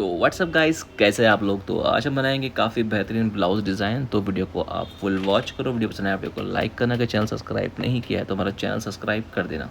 तो WhatsApp guys, कैसे हैं आप लोग। तो आज हम बनाएंगे काफ़ी बेहतरीन ब्लाउज डिज़ाइन। तो वीडियो को आप फुल वॉच करो। वीडियो पसंद आए वीडियो को लाइक करना। अगर चैनल सब्सक्राइब नहीं किया है तो हमारा चैनल सब्सक्राइब कर देना।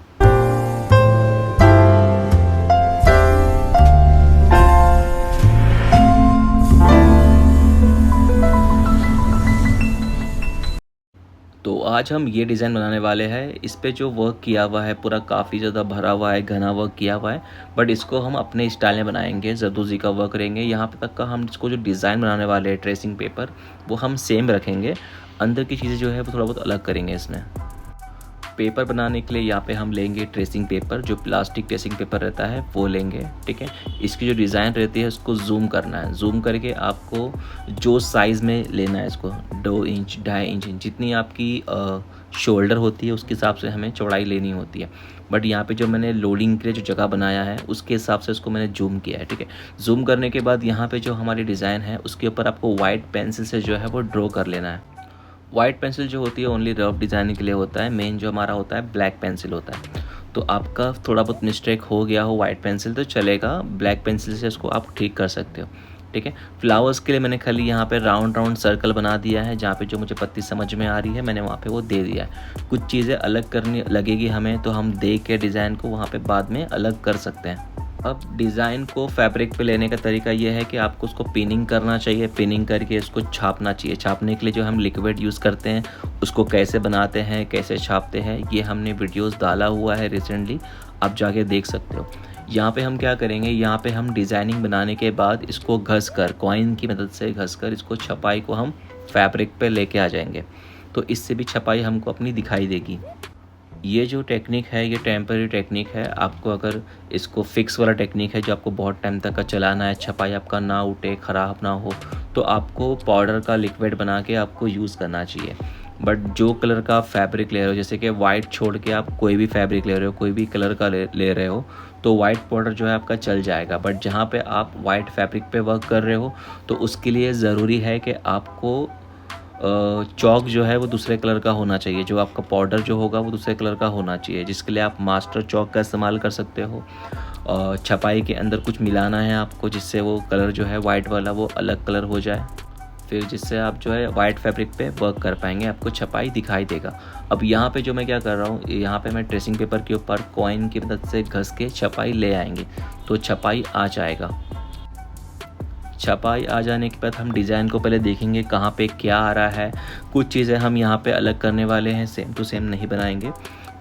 तो आज हम ये डिज़ाइन बनाने वाले हैं। इस पे जो वर्क किया हुआ है पूरा काफ़ी ज़्यादा भरा हुआ है, घना वर्क किया हुआ है। बट इसको हम अपने स्टाइल में बनाएंगे, जरदोजी का वर्क करेंगे। यहाँ पे तक का हम इसको जो डिज़ाइन बनाने वाले हैं, ट्रेसिंग पेपर, वो हम सेम रखेंगे। अंदर की चीज़ें जो है वो थोड़ा बहुत अलग करेंगे इसमें। पेपर बनाने के लिए यहाँ पे हम लेंगे ट्रेसिंग पेपर, जो प्लास्टिक ट्रेसिंग पेपर रहता है वो लेंगे। ठीक है, इसकी जो डिज़ाइन रहती है उसको जूम करना है। जूम करके आपको जो साइज़ में लेना है इसको 2 इंच 2.5 इंच जितनी आपकी शोल्डर होती है उसके हिसाब से हमें चौड़ाई लेनी होती है। बट यहाँ पे जो मैंने लोडिंग के लिए जो जगह बनाया है उसके हिसाब से उसको मैंने जूम किया है। ठीक है, जूम करने के बाद यहाँ पे जो हमारी डिज़ाइन है उसके ऊपर आपको वाइट पेंसिल से जो है वो ड्रॉ कर लेना है। वाइट पेंसिल जो होती है ओनली रफ डिज़ाइनिंग के लिए होता है। मेन जो हमारा होता है ब्लैक पेंसिल होता है। तो आपका थोड़ा बहुत मिस्टेक हो गया हो वाइट पेंसिल तो चलेगा, ब्लैक पेंसिल से उसको आप ठीक कर सकते हो। ठीक है, फ्लावर्स के लिए मैंने खाली यहाँ पे राउंड राउंड सर्कल बना दिया है। जहाँ पे जो मुझे पत्ती समझ में आ रही है मैंने वहाँ पे वो दे दिया है। कुछ चीज़ें अलग करनी लगेगी हमें, तो हम देख के डिज़ाइन को वहाँ पे बाद में अलग कर सकते हैं। अब डिज़ाइन को फैब्रिक पे लेने का तरीका ये है कि आपको उसको पिनिंग करना चाहिए। पिनिंग करके इसको छापना चाहिए। छापने के लिए जो हम लिक्विड यूज़ करते हैं उसको कैसे बनाते हैं, कैसे छापते हैं, ये हमने वीडियोस डाला हुआ है रिसेंटली, आप जाके देख सकते हो। यहाँ पे हम क्या करेंगे, यहाँ पे हम डिज़ाइनिंग बनाने के बाद इसको घस कर, कॉइन की मदद से घस कर इसको छपाई को हम फैब्रिक पे लेके आ जाएंगे। तो इससे भी छपाई हमको अपनी दिखाई देगी। ये जो टेक्निक है ये टेम्पररी टेक्निक है। आपको अगर इसको फिक्स वाला टेक्निक है जो आपको बहुत टाइम तक का चलाना है, छपाई आपका ना उठे, ख़राब ना हो, तो आपको पाउडर का लिक्विड बना के आपको यूज़ करना चाहिए। बट जो कलर का फैब्रिक ले रहे हो, जैसे कि वाइट छोड़ के आप कोई भी फैब्रिक ले रहे हो, कोई भी कलर का ले रहे हो, तो वाइट पाउडर जो है आपका चल जाएगा। बट जहाँ पे आप वाइट फैब्रिक पे वर्क कर रहे हो तो उसके लिए ज़रूरी है कि आपको चौक जो है वो दूसरे कलर का होना चाहिए। जो आपका पाउडर जो होगा वो दूसरे कलर का होना चाहिए, जिसके लिए आप मास्टर चौक का इस्तेमाल कर सकते हो। छपाई के अंदर कुछ मिलाना है आपको जिससे वो कलर जो है वाइट वाला वो अलग कलर हो जाए, फिर जिससे आप जो है वाइट फैब्रिक पे वर्क कर पाएंगे, आपको छपाई दिखाई देगा। अब यहाँ पे जो मैं क्या कर रहा हूँ, यहाँ पे मैं ट्रेसिंग पेपर के ऊपर कॉइन की मदद से घस के छपाई ले आएंगे, तो छपाई आ जाएगा। छपाई आ जाने के बाद हम डिज़ाइन को पहले देखेंगे कहाँ पे क्या आ रहा है। कुछ चीज़ें हम यहाँ पे अलग करने वाले हैं, सेम टू सेम नहीं बनाएंगे।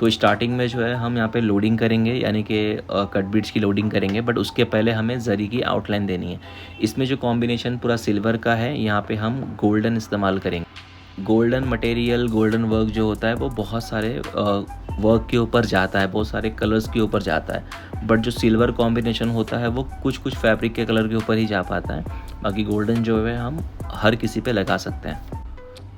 तो स्टार्टिंग में जो है हम यहाँ पे लोडिंग करेंगे, यानी कि कट बीट्स की लोडिंग करेंगे। बट उसके पहले हमें जरी की आउटलाइन देनी है। इसमें जो कॉम्बिनेशन पूरा सिल्वर का है, यहाँ पे हम गोल्डन इस्तेमाल करेंगे। गोल्डन मटेरियल, गोल्डन वर्क जो होता है वो बहुत सारे वर्क के ऊपर जाता है, बहुत सारे कलर्स के ऊपर जाता है। बट जो सिल्वर कॉम्बिनेशन होता है वो कुछ कुछ फैब्रिक के कलर के ऊपर ही जा पाता है। बाकी गोल्डन जो है हम हर किसी पे लगा सकते हैं।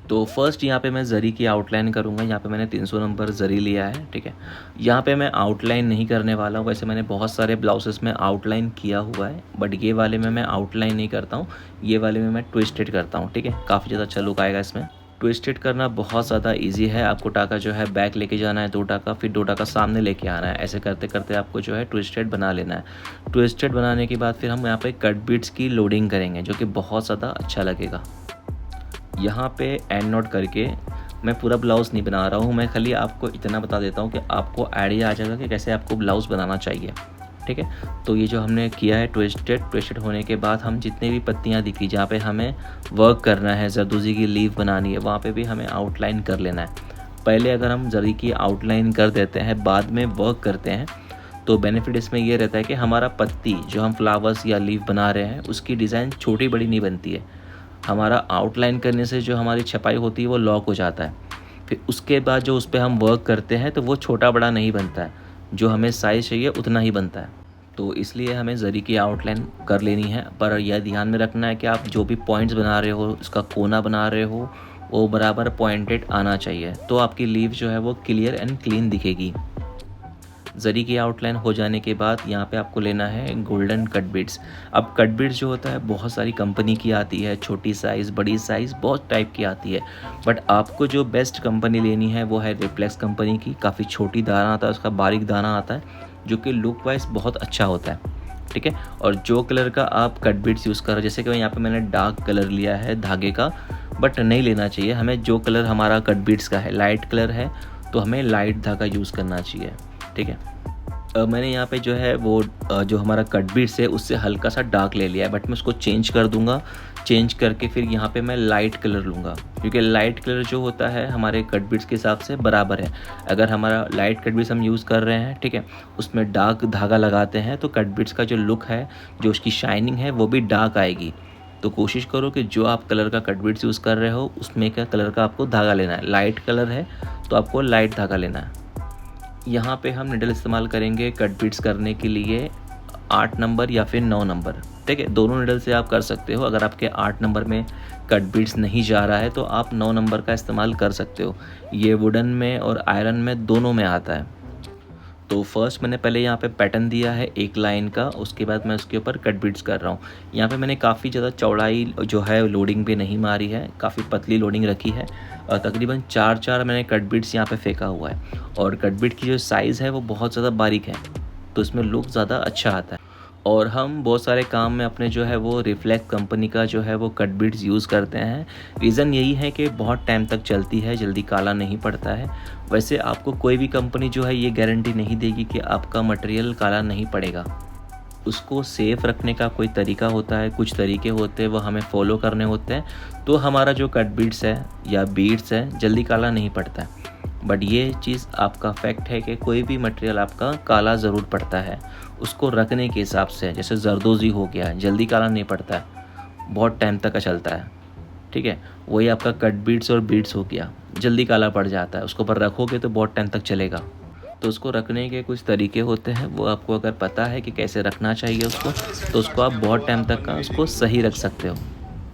तो फर्स्ट यहाँ पे मैं ज़री की आउटलाइन करूँगा। यहाँ पे मैंने 300 नंबर ज़री लिया है। ठीक है, यहाँ पे मैं आउटलाइन नहीं करने वाला हूँ। वैसे मैंने बहुत सारे ब्लाउजेस में आउटलाइन किया हुआ है, बट ये वाले में मैं आउटलाइन नहीं करता हूँ। ये वाले में मैं ट्विस्टेड करता हूँ। ठीक है, काफ़ी ज़्यादा अच्छा लुक आएगा इसमें। ट्विस्टेड करना बहुत ज़्यादा इजी है। आपको टाका जो है बैक लेके जाना है 2 टाका, फिर 2 टाका सामने लेके आना है। ऐसे करते करते आपको जो है ट्विस्टेड बना लेना है। ट्विस्टेड बनाने के बाद फिर हम यहाँ पे कट बीट्स की लोडिंग करेंगे, जो कि बहुत ज़्यादा अच्छा लगेगा। यहाँ पे एंड नोट करके मैं पूरा ब्लाउज़ नहीं बना रहा हूँ, मैं खाली आपको इतना बता देता हूँ कि आपको आइडिया आ जाएगा कि कैसे आपको ब्लाउज़ बनाना चाहिए। ठीक है, तो ये जो हमने किया है ट्विस्टेड होने के बाद हम जितने भी पत्तियाँ दिखी जहाँ पे हमें वर्क करना है, जरदोजी की लीफ बनानी है, वहाँ पे भी हमें आउटलाइन कर लेना है। पहले अगर हम जरी की आउटलाइन कर देते हैं, बाद में वर्क करते हैं, तो बेनिफिट इसमें ये रहता है कि हमारा पत्ती जो हम फ्लावर्स या लीफ बना रहे हैं उसकी डिज़ाइन छोटी बड़ी नहीं बनती है। हमारा आउटलाइन करने से जो हमारी छपाई होती है वो लॉक हो जाता है। फिर उसके बाद जो उस पर हम वर्क करते हैं तो वो छोटा बड़ा नहीं बनता है, जो हमें साइज़ चाहिए उतना ही बनता है। तो इसलिए हमें ज़री की आउटलाइन कर लेनी है। पर यह ध्यान में रखना है कि आप जो भी पॉइंट्स बना रहे हो, इसका कोना बना रहे हो, वो बराबर पॉइंटेड आना चाहिए, तो आपकी लीफ जो है वो क्लियर एंड क्लीन दिखेगी। ज़री की आउटलाइन हो जाने के बाद यहाँ पे आपको लेना है गोल्डन कट बीट्स। अब कट बीट्स जो होता है बहुत सारी कंपनी की आती है, छोटी साइज़, बड़ी साइज़, बहुत टाइप की आती है। बट आपको जो बेस्ट कंपनी लेनी है वो है रिफ्लेक्स कंपनी की। काफ़ी छोटी दाना आता है उसका, बारीक दाना आता है, जो कि लुक वाइज बहुत अच्छा होता है। ठीक है। और जो कलर का आप कट बीड्स यूज़ कर रहे हो, जैसे कि यहाँ पे मैंने डार्क कलर लिया है धागे का, बट नहीं लेना चाहिए हमें। जो कलर हमारा कट बीड्स का है लाइट कलर है, तो हमें लाइट धागा यूज़ करना चाहिए, ठीक है। मैंने यहाँ पे जो है वो जो हमारा कट बीड्स है उससे हल्का सा डार्क ले लिया है, बट मैं उसको चेंज कर दूंगा। चेंज करके फिर यहाँ पे मैं लाइट कलर लूँगा, क्योंकि लाइट कलर जो होता है हमारे कट बीड्स के हिसाब से बराबर है। अगर हमारा लाइट कट बीड्स हम यूज़ कर रहे हैं, ठीक है, उसमें डार्क धागा लगाते हैं तो कट बीड्स का जो लुक है, जो उसकी शाइनिंग है, वो भी डार्क आएगी। तो कोशिश करो कि जो आप कलर का कट बीड्स यूज़ कर रहे हो उसमें क्या कलर का आपको धागा लेना है। लाइट कलर है तो आपको लाइट धागा लेना है। यहाँ पे हम निडल इस्तेमाल करेंगे कट बीड्स करने के लिए 8 नंबर या फिर 9 नंबर, ठीक है। दोनों निडल से आप कर सकते हो। अगर आपके 8 नंबर में कट बीड्स नहीं जा रहा है तो आप 9 नंबर का इस्तेमाल कर सकते हो। ये वुडन में और आयरन में दोनों में आता है। तो फर्स्ट मैंने पहले यहाँ पे पैटर्न दिया है एक लाइन का, उसके बाद मैं उसके ऊपर कट बीड्स कर रहा हूँ। यहाँ पे मैंने काफ़ी ज़्यादा चौड़ाई जो है लोडिंग पे नहीं मारी है, काफ़ी पतली लोडिंग रखी है। तकरीबन 4 मैंने कट बीड्स यहाँ पे फेंका हुआ है। और कट बीड की जो साइज़ है वो बहुत ज़्यादा बारीक है, तो इसमें लुक ज़्यादा अच्छा आता है। और हम बहुत सारे काम में अपने जो है वो रिफ्लेक्ट कंपनी का जो है वो कट बीड्स यूज़ करते हैं। रीज़न यही है कि बहुत टाइम तक चलती है, जल्दी काला नहीं पड़ता है। वैसे आपको कोई भी कंपनी जो है ये गारंटी नहीं देगी कि आपका मटेरियल काला नहीं पड़ेगा। उसको सेफ़ रखने का कोई तरीका होता है, कुछ तरीके होते हैं, वो हमें फॉलो करने होते हैं। तो हमारा जो कट बीड्स है या बीड्स है जल्दी काला नहीं पड़ता है। बट ये चीज़ आपका फैक्ट है कि कोई भी मटेरियल आपका काला ज़रूर पड़ता है उसको रखने के हिसाब से। जैसे जरदोज़ी हो गया, जल्दी काला नहीं पड़ता है, बहुत टाइम तक का चलता है, ठीक है। वही आपका कट बीड्स और बीड्स हो गया, जल्दी काला पड़ जाता है, उसको ऊपर रखोगे तो बहुत टाइम तक चलेगा। तो उसको रखने के कुछ तरीके होते हैं, वो आपको अगर पता है कि कैसे रखना चाहिए उसको, तो उसको आप बहुत टाइम तक का उसको सही रख सकते हो।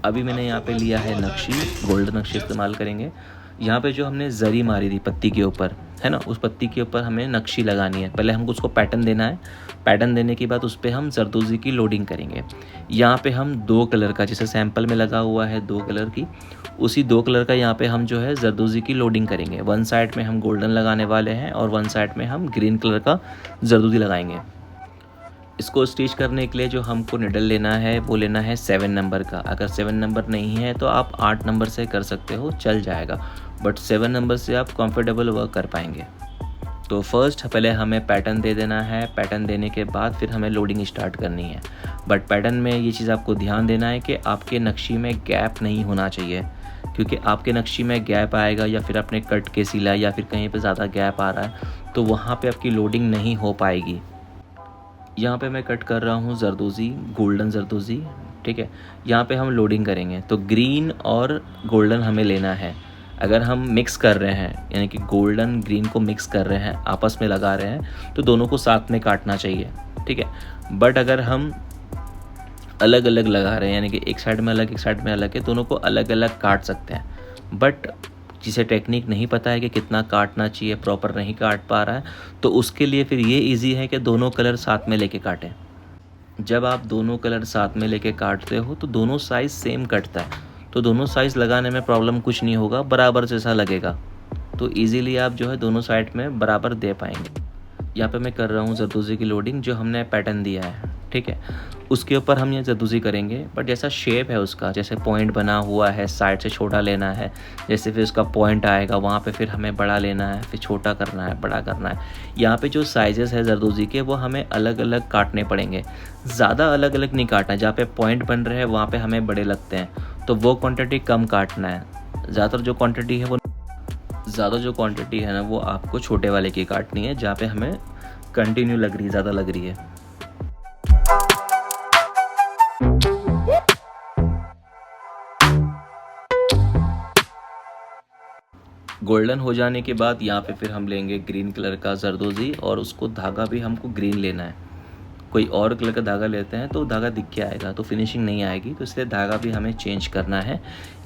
अभी मैंने यहाँ पे लिया है नक्शी, गोल्डन नक्शी इस्तेमाल करेंगे। यहाँ पे जो हमने जरी मारी थी पत्ती के ऊपर, है ना, उस पत्ती के ऊपर हमें नक्शी लगानी है। पहले हमको उसको पैटर्न देना है। पैटर्न देने के बाद उस पर हम जरदोज़ी की लोडिंग करेंगे। यहाँ पे हम 2 कलर का, जैसे सैंपल में लगा हुआ है 2 कलर की, उसी 2 कलर का यहाँ पे हम जो है जरदोज़ी की लोडिंग करेंगे। 1 साइड में हम गोल्डन लगाने वाले हैं और 1 साइड में हम ग्रीन कलर का जरदोज़ी लगाएंगे। इसको स्टिच करने के लिए जो हमको निडल लेना है वो लेना है 7 नंबर का। अगर 7 नंबर नहीं है तो आप 8 नंबर से कर सकते हो, चल जाएगा, बट 7 नंबर से आप कंफर्टेबल वर्क कर पाएंगे। तो फर्स्ट पहले हमें पैटर्न दे देना है। पैटर्न देने के बाद फिर हमें लोडिंग स्टार्ट करनी है। बट पैटर्न में ये चीज़ आपको ध्यान देना है कि आपके नक्शी में गैप नहीं होना चाहिए, क्योंकि आपके नक्शी में गैप आएगा या फिर आपने कट के सिला या फिर कहीं पे ज़्यादा गैप आ रहा है तो वहाँ पे आपकी लोडिंग नहीं हो पाएगी। यहाँ पे मैं कट कर रहा हूँ जरदोज़ी, गोल्डन जरदोज़ी, ठीक है। यहाँ पे हम लोडिंग करेंगे तो ग्रीन और गोल्डन हमें लेना है। अगर हम मिक्स कर रहे हैं, यानी कि गोल्डन ग्रीन को मिक्स कर रहे हैं, आपस में लगा रहे हैं, तो दोनों को साथ में काटना चाहिए, ठीक है। बट अगर हम अलग अलग लगा रहे हैं, यानी कि एक साइड में अलग एक साइड में अलग है, दोनों को अलग अलग काट सकते हैं। बट जिसे टेक्निक नहीं पता है कि कितना काटना चाहिए, प्रॉपर नहीं काट पा रहा है, तो उसके लिए फिर ये इजी है कि दोनों कलर साथ में लेके काटें। जब आप दोनों कलर साथ में लेके काटते हो तो दोनों साइज़ सेम कटता है, तो दोनों साइज़ लगाने में प्रॉब्लम कुछ नहीं होगा, बराबर जैसा लगेगा। तो इजीली आप जो है दोनों साइड में बराबर दे पाएंगे। यहाँ पे मैं कर रहा हूँ जरदोज़ी की लोडिंग, जो हमने पैटर्न दिया है, ठीक है, उसके ऊपर हम ये जरदोज़ी करेंगे। बट जैसा शेप है उसका, जैसे पॉइंट बना हुआ है, साइड से छोटा लेना है, जैसे फिर उसका पॉइंट आएगा वहाँ पे फिर हमें बड़ा लेना है, फिर छोटा करना है, बड़ा करना है। यहाँ पे जो साइजेस है जरदोज़ी के वो हमें अलग अलग काटने पड़ेंगे, ज़्यादा अलग अलग नहीं काटना है। जहाँ पे पॉइंट बन रहे हैं वहाँ पे हमें बड़े लगते हैं, तो वो क्वान्टिटी कम काटना है। ज़्यादा जो क्वान्टिटी है ना वो आपको छोटे वाले की काटनी है, जहाँ पे हमें कंटिन्यू लग रही है, ज़्यादा लग रही है। गोल्डन हो जाने के बाद यहाँ पे फिर हम लेंगे ग्रीन कलर का जरदोज़ी, और उसको धागा भी हमको ग्रीन लेना है। कोई और कलर का धागा लेते हैं तो धागा दिख के आएगा, तो फिनिशिंग नहीं आएगी, तो इसलिए धागा भी हमें चेंज करना है।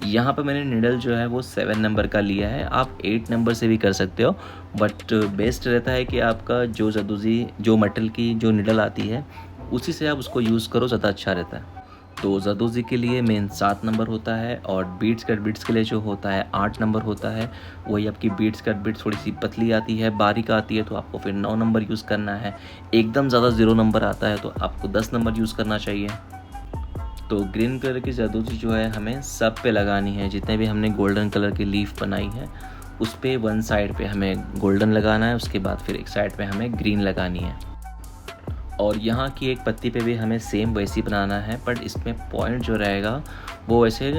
यहाँ पे मैंने निडल जो है वो 7 नंबर का लिया है, आप 8 नंबर से भी कर सकते हो, बट बेस्ट रहता है कि आपका जो जरदोज़ी, जो मेटल की जो निडल आती है उसी से आप उसको यूज़ करो, ज़्यादा अच्छा रहता है। तो जरदोज़ी के लिए मेन 7 नंबर होता है और बीट्स कट बीट्स के लिए जो होता है 8 नंबर होता है। वही आपकी बीट्स कट बीट्स थोड़ी सी पतली आती है, बारीक आती है, तो आपको फिर 9 नंबर यूज़ करना है। एकदम ज़्यादा 0 नंबर आता है तो आपको 10 नंबर यूज़ करना चाहिए। तो ग्रीन कलर की जरदोज़ी जो है हमें सब पे लगानी है। जितने भी हमने गोल्डन कलर की लीफ बनाई है उस पे वन साइड पे हमें गोल्डन लगाना है, उसके बाद फिर एक साइड पे हमें ग्रीन लगानी है। और यहाँ की एक पत्ती पे भी हमें सेम वैसी बनाना है, बट इसमें पॉइंट जो रहेगा वो वैसे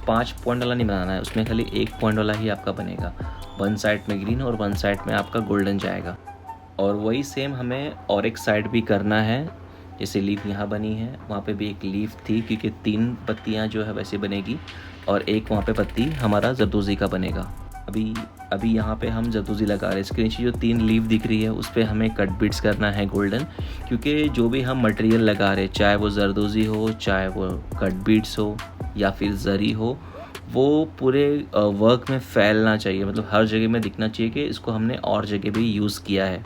5 पॉइंट वाला नहीं बनाना है, उसमें खाली 1 पॉइंट वाला ही आपका बनेगा। वन साइड में ग्रीन और वन साइड में आपका गोल्डन जाएगा। और वही सेम हमें और एक साइड भी करना है। जैसे लीफ यहाँ बनी है, वहाँ पे भी एक लीफ थी, क्योंकि 3 पत्तियाँ जो है वैसे बनेगी और एक वहाँ पे पत्ती हमारा जरदोज़ी का बनेगा। अभी यहाँ पे हम जरदोज़ी लगा रहे हैं। इसके नीचे जो 3 लीफ दिख रही है उस पर हमें कट बीट्स करना है गोल्डन, क्योंकि जो भी हम मटेरियल लगा रहे हैं, चाहे वो जरदोज़ी हो, चाहे वो कट बीट्स हो या फिर जरी हो, वो पूरे वर्क में फैलना चाहिए, मतलब हर जगह में दिखना चाहिए कि इसको हमने और जगह भी यूज़ किया है।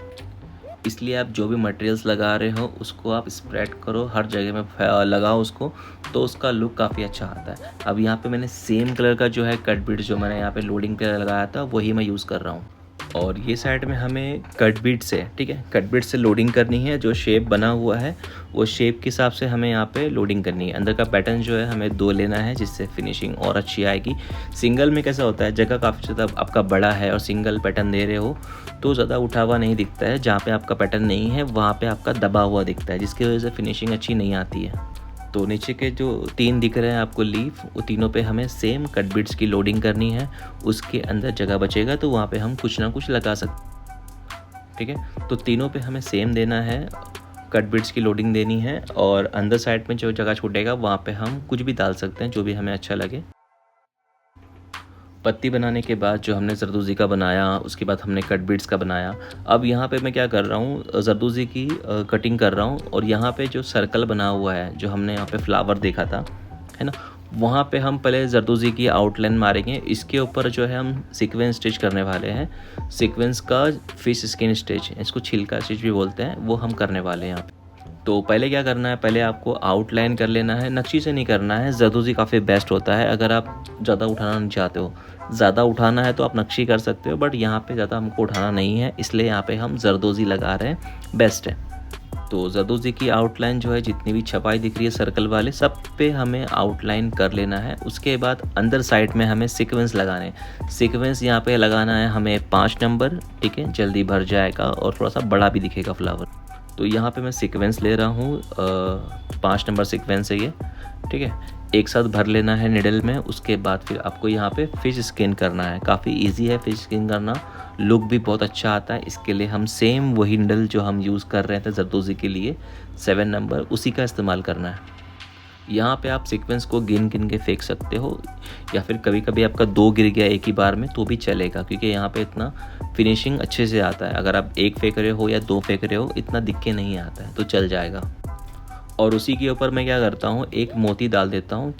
इसलिए आप जो भी मटेरियल्स लगा रहे हो उसको आप स्प्रेड करो, हर जगह में लगाओ उसको, तो उसका लुक काफ़ी अच्छा आता है। अब यहाँ पे मैंने सेम कलर का जो है कट बीट जो मैंने यहाँ पे लोडिंग पे लगाया था वही मैं यूज़ कर रहा हूँ। और ये साइड में हमें कट बीट से, ठीक है, कट बीट से लोडिंग करनी है। जो शेप बना हुआ है वो शेप के हिसाब से हमें यहाँ पे लोडिंग करनी है। अंदर का पैटर्न जो है हमें 2 लेना है, जिससे फिनिशिंग और अच्छी आएगी। सिंगल में कैसा होता है, जगह काफ़ी ज़्यादा आपका बड़ा है और सिंगल पैटर्न दे रहे हो तो ज़्यादा उठा हुआ नहीं दिखता है। जहाँ पे आपका पैटर्न नहीं है वहाँ पे आपका दबा हुआ दिखता है, जिसकी वजह से फिनिशिंग अच्छी नहीं आती है। तो नीचे के जो 3 दिख रहे हैं आपको लीफ, वो तीनों पे हमें सेम कट बीट्स की लोडिंग करनी है। उसके अंदर जगह बचेगा तो वहाँ पे हम कुछ ना कुछ लगा सकते, ठीक है। तो तीनों पे हमें सेम देना है, कट बीट्स की लोडिंग देनी है, और अंदर साइड में जो जगह छूटेगा वहाँ पे हम कुछ भी डाल सकते हैं जो भी हमें अच्छा लगे। पत्ती बनाने के बाद जो हमने जरदोज़ी का बनाया, उसके बाद हमने कट बीट्स का बनाया। अब यहाँ पे मैं क्या कर रहा हूँ, जरदोज़ी की कटिंग कर रहा हूँ, और यहाँ पे जो सर्कल बना हुआ है, जो हमने यहाँ पे फ्लावर देखा था, है ना, वहाँ पे हम पहले जरदोज़ी की आउटलाइन मारेंगे। इसके ऊपर जो है हम सीक्वेंस स्टिच करने वाले हैं। सीक्वेंस का फिश स्किन स्टिच, इसको छिलका स्टिच भी बोलते हैं, वो हम करने वाले हैं यहाँ पे। तो पहले क्या करना है, पहले आपको आउटलाइन कर लेना है, नक्शी से नहीं करना है। जरदोज़ी काफ़ी बेस्ट होता है अगर आप ज़्यादा उठाना नहीं चाहते हो। ज़्यादा उठाना है तो आप नक्शी कर सकते हो, बट यहाँ पे ज़्यादा हमको उठाना नहीं है, इसलिए यहाँ पे हम जरदोज़ी लगा रहे हैं, बेस्ट है। तो जरदोज़ी की आउटलाइन जो है, जितनी भी छपाई दिख रही है सर्कल वाले, सब पे हमें आउटलाइन कर लेना है। उसके बाद अंदर साइड में हमें सीक्वेंस लगाने हैं। सीक्वेंस यहाँ पे लगाना है हमें 5 नंबर, ठीक है, जल्दी भर जाएगा और थोड़ा सा बड़ा भी दिखेगा फ्लावर। तो यहाँ पे मैं सीक्वेंस ले रहा हूँ, 5 नंबर सीक्वेंस है ये, ठीक है। एक साथ भर लेना है निडल में। उसके बाद फिर आपको यहाँ पे फिश स्किन करना है। काफ़ी इजी है फिश स्किन करना, लुक भी बहुत अच्छा आता है। इसके लिए हम सेम वही निडल जो हम यूज़ कर रहे थे जरदोज़ी के लिए 7 नंबर, उसी का इस्तेमाल करना है। यहाँ पे आप सीक्वेंस को गिन गिन के फेंक सकते हो, या फिर कभी कभी आपका 2 गिर गया एक ही बार में तो भी चलेगा, क्योंकि यहाँ पे इतना फिनिशिंग अच्छे से आता है। अगर आप 1 फेंक रहे हो या 2 फेंक रहे हो, इतना दिख के नहीं आता है, तो चल जाएगा। और उसी के ऊपर मैं क्या करता हूँ, एक मोती डाल देता हूँ,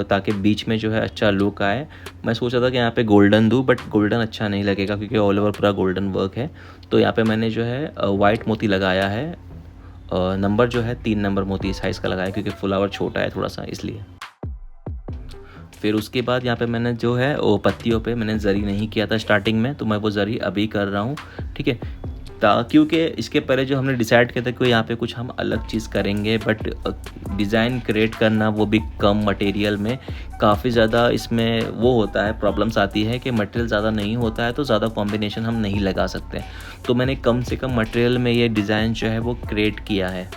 ताकि बीच में जो है अच्छा लुक आए। मैं सोचा था कि यहाँ पे गोल्डन दूँ, बट गोल्डन अच्छा नहीं लगेगा क्योंकि ऑल ओवर पूरा गोल्डन वर्क है। तो यहाँ पे मैंने जो है वाइट मोती लगाया है। नंबर जो है 3 नंबर मोती साइज़ का लगाया, क्योंकि फ्लावर छोटा है थोड़ा सा, इसलिए। फिर उसके बाद यहाँ पे मैंने जो है वो पत्तियों पे मैंने जरी नहीं किया था स्टार्टिंग में, तो मैं वो जरी अभी कर रहा हूँ, ठीक है। क्योंकि इसके पहले जो हमने डिसाइड किया था कि यहाँ पे कुछ हम अलग चीज़ करेंगे, बट डिज़ाइन क्रिएट करना, वो भी कम मटेरियल में, काफ़ी ज़्यादा इसमें वो होता है, प्रॉब्लम्स आती है कि मटेरियल ज़्यादा नहीं होता है तो ज़्यादा कॉम्बिनेशन हम नहीं लगा सकते। तो मैंने कम से कम मटेरियल में ये डिज़ाइन जो है वो क्रिएट किया है।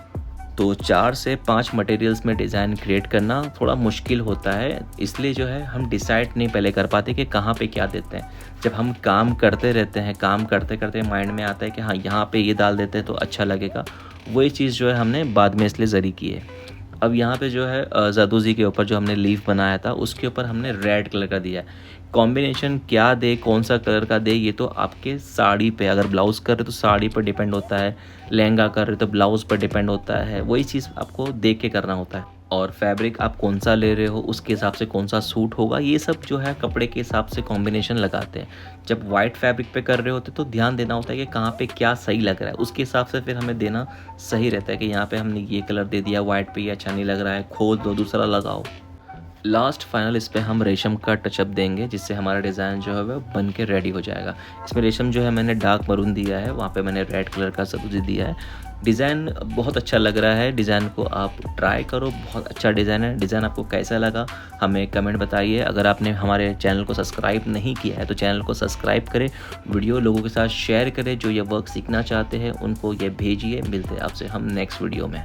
तो 4 से 5 मटेरियल्स में डिज़ाइन क्रिएट करना थोड़ा मुश्किल होता है, इसलिए जो है हम डिसाइड नहीं पहले कर पाते कि कहाँ पे क्या देते हैं। जब हम काम करते रहते हैं, काम करते करते माइंड में आता है कि हाँ यहाँ पे ये डाल देते हैं तो अच्छा लगेगा, वही चीज़ जो है हमने बाद में इसलिए ज़री की है। अब यहाँ पे जो है जरदोज़ी के ऊपर जो हमने लीफ बनाया था उसके ऊपर हमने रेड कलर का दिया है। कॉम्बिनेशन क्या दे, कौन सा कलर का दे, ये तो आपके साड़ी पे, अगर ब्लाउज़ कर रहे तो साड़ी पर डिपेंड होता है, लहंगा कर रहे तो ब्लाउज़ पर डिपेंड होता है, वही चीज़ आपको देख के करना होता है। और फैब्रिक आप कौन सा ले रहे हो उसके हिसाब से कौन सा सूट होगा, ये सब जो है कपड़े के हिसाब से कॉम्बिनेशन लगाते हैं। जब वाइट फैब्रिक पे कर रहे होते तो ध्यान देना होता है कि कहाँ पे क्या सही लग रहा है, उसके हिसाब से फिर हमें देना सही रहता है कि यहाँ पे हमने ये कलर दे दिया वाइट पे, ये अच्छा नहीं लग रहा है, खोल दो दूसरा लगाओ। लास्ट फाइनल इस पे हम रेशम का टचअप देंगे जिससे हमारा डिज़ाइन जो है वह बन के रेडी हो जाएगा। इसमें रेशम जो है मैंने डार्क मरून दिया है, वहाँ पे मैंने रेड कलर का सब्जी दिया है। डिज़ाइन बहुत अच्छा लग रहा है, डिज़ाइन को आप ट्राई करो, बहुत अच्छा डिज़ाइन है। डिज़ाइन आपको कैसा लगा हमें कमेंट बताइए। अगर आपने हमारे चैनल को सब्सक्राइब नहीं किया है तो चैनल को सब्सक्राइब करें, वीडियो लोगों के साथ शेयर करें, जो ये वर्क सीखना चाहते हैं उनको ये भेजिए। मिलते हैं आपसे हम नेक्स्ट वीडियो में।